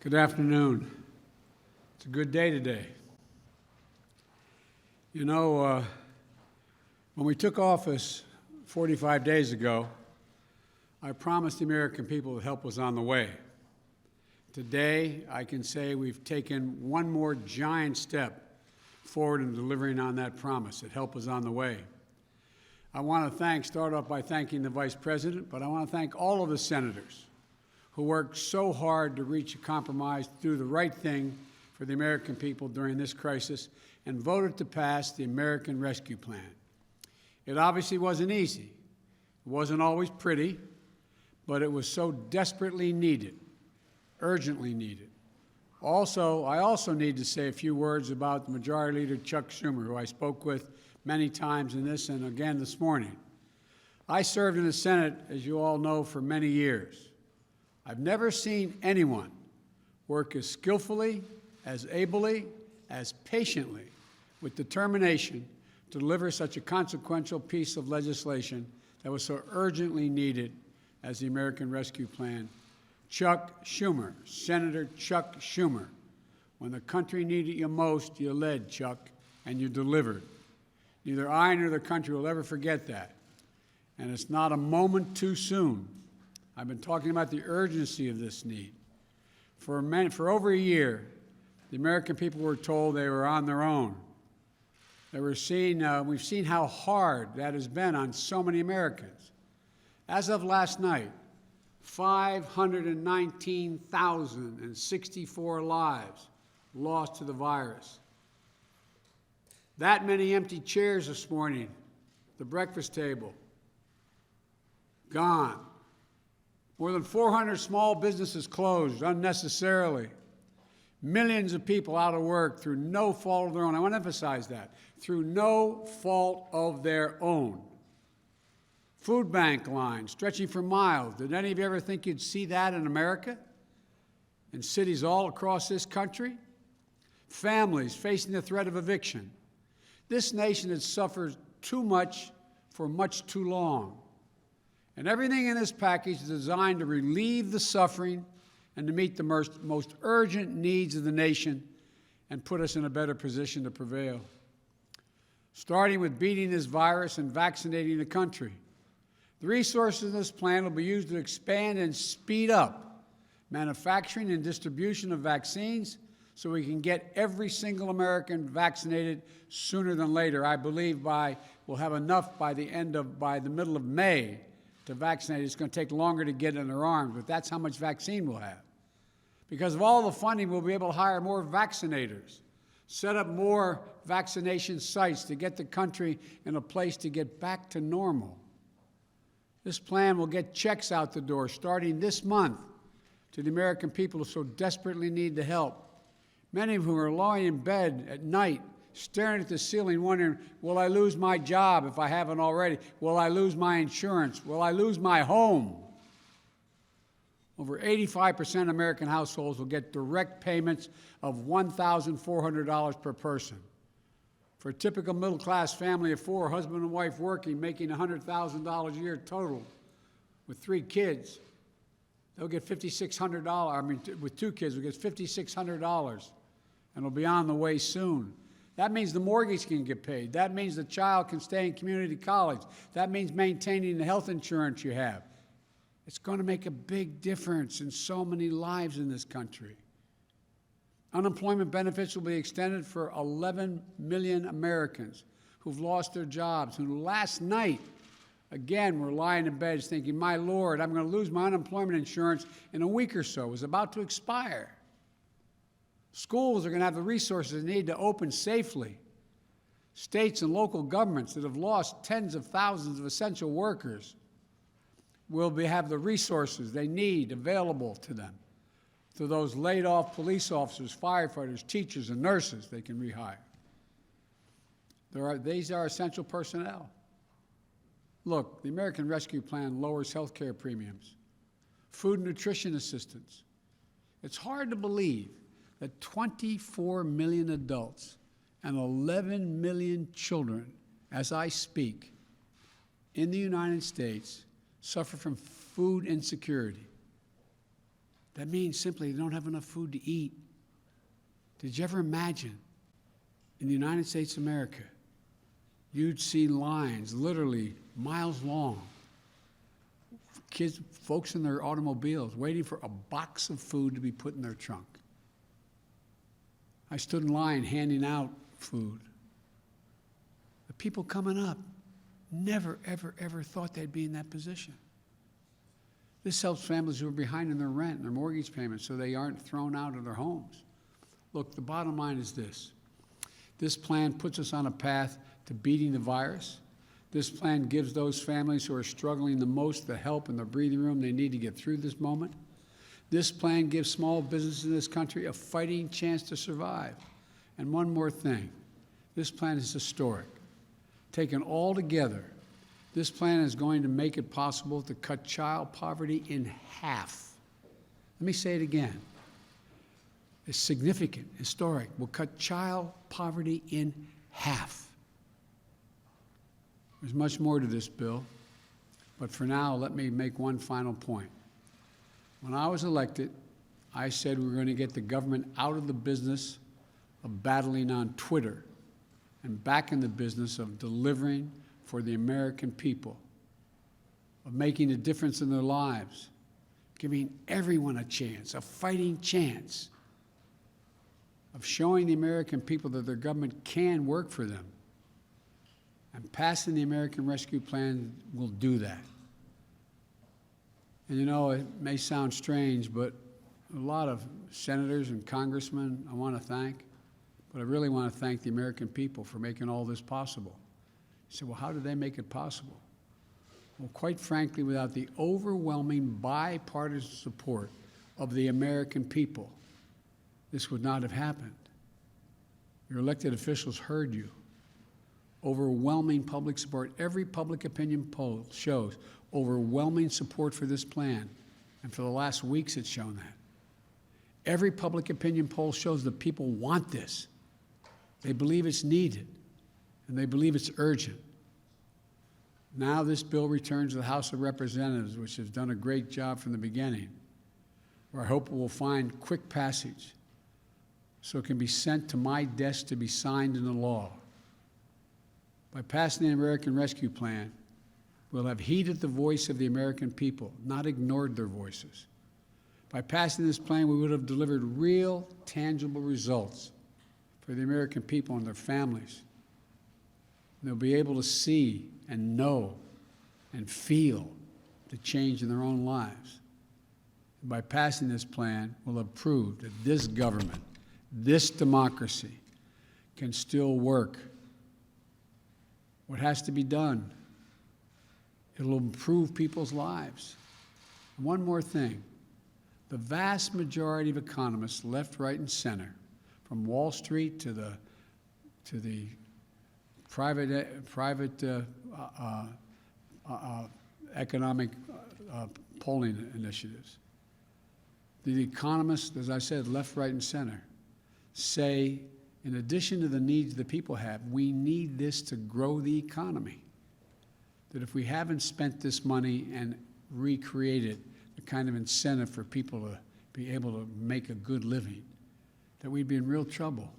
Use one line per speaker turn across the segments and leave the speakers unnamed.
Good afternoon. It's a good day today. You know, when we took office 45 days ago, I promised the American people that help was on the way. Today, I can say we've taken one more giant step forward in delivering on that promise, that help is on the way. I want to start off by thanking the Vice President, but I want to thank all of the senators who worked so hard to reach a compromise, do the right thing for the American people during this crisis, and voted to pass the American Rescue Plan. It obviously wasn't easy. It wasn't always pretty, but it was so desperately needed, urgently needed. I also need to say a few words about the Majority Leader Chuck Schumer, who I spoke with many times in this and again this morning. I served in the Senate, as you all know, for many years. I've never seen anyone work as skillfully, as ably, as patiently, with determination to deliver such a consequential piece of legislation that was so urgently needed as the American Rescue Plan. Chuck Schumer, Senator Chuck Schumer. When the country needed you most, you led, Chuck, and you delivered. Neither I nor the country will ever forget that. And it's not a moment too soon. I've been talking about the urgency of this need. For over a year, the American people were told they were on their own. We've seen how hard that has been on so many Americans. As of last night, 519,064 lives lost to the virus. That many empty chairs this morning, the breakfast table, gone. More than 400 small businesses closed unnecessarily. Millions of people out of work through no fault of their own. I want to emphasize that. Through no fault of their own. Food bank lines stretching for miles. Did any of you ever think you'd see that in America? In cities all across this country? Families facing the threat of eviction. This nation has suffered too much for much too long. And everything in this package is designed to relieve the suffering and to meet the most urgent needs of the nation and put us in a better position to prevail. Starting with beating this virus and vaccinating the country. The resources in this plan will be used to expand and speed up manufacturing and distribution of vaccines so we can get every single American vaccinated sooner than later. I believe we'll have enough by the middle of May to vaccinate. It's going to take longer to get in their arms, but that's how much vaccine we'll have. Because of all the funding, we'll be able to hire more vaccinators, set up more vaccination sites to get the country in a place to get back to normal. This plan will get checks out the door starting this month to the American people who so desperately need the help. Many of whom are lying in bed at night, staring at the ceiling, wondering, will I lose my job if I haven't already? Will I lose my insurance? Will I lose my home? Over 85% of American households will get direct payments of $1,400 per person. For a typical middle-class family of four, husband and wife working, making $100,000 a year total, with 3 kids, they'll get $5,600. With 2 kids, we'll get $5,600, and it'll be on the way soon. That means the mortgage can get paid. That means the child can stay in community college. That means maintaining the health insurance you have. It's going to make a big difference in so many lives in this country. Unemployment benefits will be extended for 11 million Americans who've lost their jobs, who last night, again, were lying in bed thinking, my Lord, I'm going to lose my unemployment insurance in a week or so. It was about to expire. Schools are going to have the resources they need to open safely. States and local governments that have lost tens of thousands of essential workers will have the resources they need available to them. To those laid-off police officers, firefighters, teachers, and nurses they can rehire. These are essential personnel. Look, the American Rescue Plan lowers health care premiums, food and nutrition assistance. It's hard to believe that 24 million adults and 11 million children, as I speak, in the United States suffer from food insecurity. That means simply they don't have enough food to eat. Did you ever imagine in the United States of America, you'd see lines literally miles long, kids, folks in their automobiles waiting for a box of food to be put in their trunk? I stood in line handing out food. The people coming up never, ever, ever thought they'd be in that position. This helps families who are behind in their rent and their mortgage payments so they aren't thrown out of their homes. Look, the bottom line is this. This plan puts us on a path to beating the virus. This plan gives those families who are struggling the most the help and the breathing room they need to get through this moment. This plan gives small businesses in this country a fighting chance to survive. And one more thing, this plan is historic. Taken all together, this plan is going to make it possible to cut child poverty in half. Let me say it again. It's significant, historic. We'll cut child poverty in half. There's much more to this bill, but for now, let me make one final point. When I was elected, I said we were going to get the government out of the business of battling on Twitter and back in the business of delivering for the American people, of making a difference in their lives, giving everyone a chance, a fighting chance, of showing the American people that their government can work for them. And passing the American Rescue Plan will do that. And you know, it may sound strange, but a lot of senators and congressmen I want to thank, but I really want to thank the American people for making all this possible. You say, well, how did they make it possible? Well, quite frankly, without the overwhelming bipartisan support of the American people, this would not have happened. Your elected officials heard you. Overwhelming public support. Every public opinion poll shows overwhelming support for this plan. And for the last weeks, it's shown that. Every public opinion poll shows that people want this. They believe it's needed, and they believe it's urgent. Now this bill returns to the House of Representatives, which has done a great job from the beginning, where I hope it will find quick passage so it can be sent to my desk to be signed into law. By passing the American Rescue Plan, we'll have heeded the voice of the American people, not ignored their voices. By passing this plan, we would have delivered real, tangible results for the American people and their families. And they'll be able to see and know and feel the change in their own lives. And by passing this plan, we'll have proved that this government, this democracy, can still work. What has to be done? It'll improve people's lives. And one more thing. The vast majority of economists, left, right, and center, from Wall Street to the private economic polling initiatives, the economists, as I said, left, right, and center, say, in addition to the needs the people have, we need this to grow the economy. That if we haven't spent this money and recreated the kind of incentive for people to be able to make a good living, that we'd be in real trouble.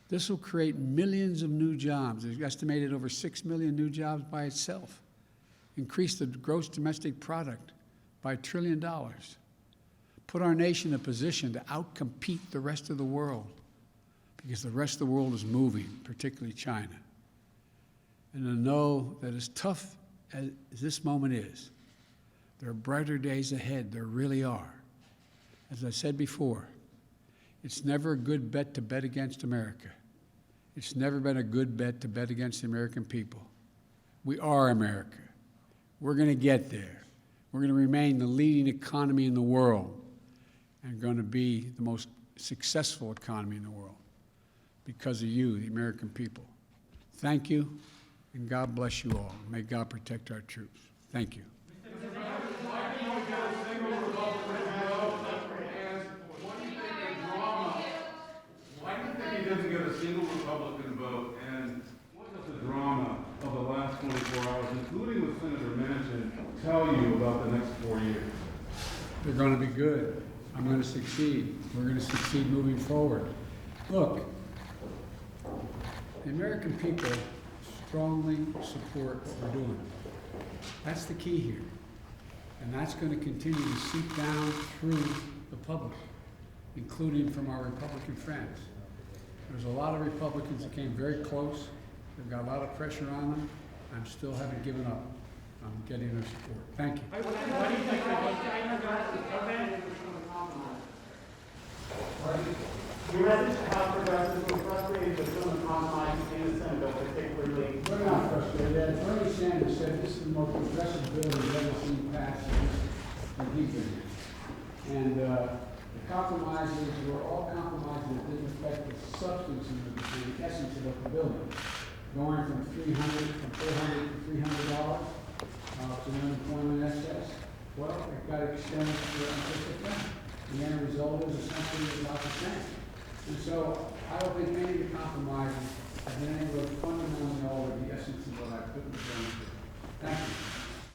This will create millions of new jobs. There's estimated over 6 million new jobs by itself. Increase the gross domestic product by $1 trillion. Put our nation in a position to outcompete the rest of the world, because the rest of the world is moving, particularly China. And to know that as tough as this moment is, there are brighter days ahead. There really are. As I said before, it's never a good bet to bet against America. It's never been a good bet to bet against the American people. We are America. We're going to get there. We're going to remain the leading economy in the world and going to be the most successful economy in the world because of you, the American people. Thank you, and God bless you all. May God protect our troops. Thank you.
Doesn't get a single Republican vote, and what does the drama of the last 24 hours, including with Senator Manchin, tell you about the next 4 years?
The gonna be good. I'm gonna succeed. We're gonna succeed moving forward. Look, the American people strongly support what we're doing. That's the key here. And that's gonna continue to seep down through the public, including from our Republican friends. There's a lot of Republicans that came very close. They've got a lot of pressure on them. I still haven't given up on getting their support. Thank you.
What do you think they're going to implement?
Your message to House progressives were frustrated with some of the compromise in the Senate bill, particularly.
We're not frustrated. Bernie Sanders said this is the most progressive bill he's ever seen passed in he's been here. And the compromises were all compromises that didn't affect the substance and the essence of the bill. Going from $400 to $300 to unemployment excess. Well, it got extended to until the end result is essentially about the same. And so I don't think any of the compromises have been able to fundamentally alter the essence of what I put in the bill. Thank you.